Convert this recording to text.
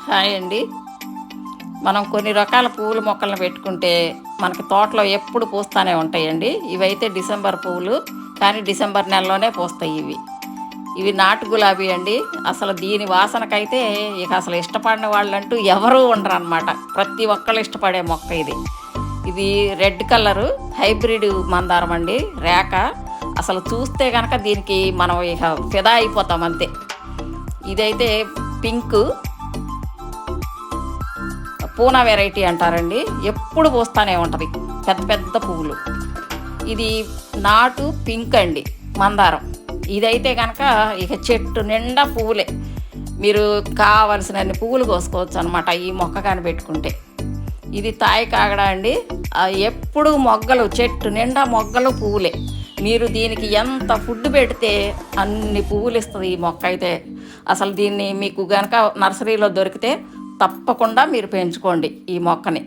Hi అండి. మనం కొన్ని రకాల పువ్వుల మొక్కలను పెట్టుకుంటే మనకి తోటలో ఎప్పుడు పూస్తూనే ఉంటాయండి. ఇవైతే డిసెంబర్ పువ్వులు, కానీ డిసెంబర్ నెలలోనే పూస్తాయి ఇవి. ఇవి నాటు గులాబీ అండి. అసలు దీని వాసనకైతే ఇక అసలు ఇష్టపడిన వాళ్ళంటూ ఎవరూ ఉండరనమాట. ప్రతి ఒక్కళ్ళు ఇష్టపడే మొక్క ఇది. ఇది రెడ్ కలరు హైబ్రిడ్ మందారం అండి, రేక. అసలు చూస్తే కనుక దీనికి మనం ఇక ఫిదా అయిపోతాం అంతే. ఇదైతే పింకు పూనా వెరైటీ అంటారండి. ఎప్పుడు పూస్తూనే ఉంటుంది, పెద్ద పెద్ద పువ్వులు. ఇది నాటు పింక్ అండి, మందారం. ఇదైతే కనుక ఇక చెట్టు నిండా పువ్వులే. మీరు కావలసినన్ని పువ్వులు కోసుకోవచ్చు అనమాట ఈ మొక్క కానీ పెట్టుకుంటే. ఇది తాయి కాగడా అండి. ఎప్పుడు మొగ్గలు, చెట్టు నిండా మొగ్గలు పువ్వులే. మీరు దీనికి ఎంత ఫుడ్ పెడితే అన్ని పువ్వులు ఇస్తుంది ఈ మొక్క అయితే. అసలు దీన్ని మీకు కనుక నర్సరీలో దొరికితే తప్పకుండా మీరు పెంచుకోండి ఈ మొక్కని.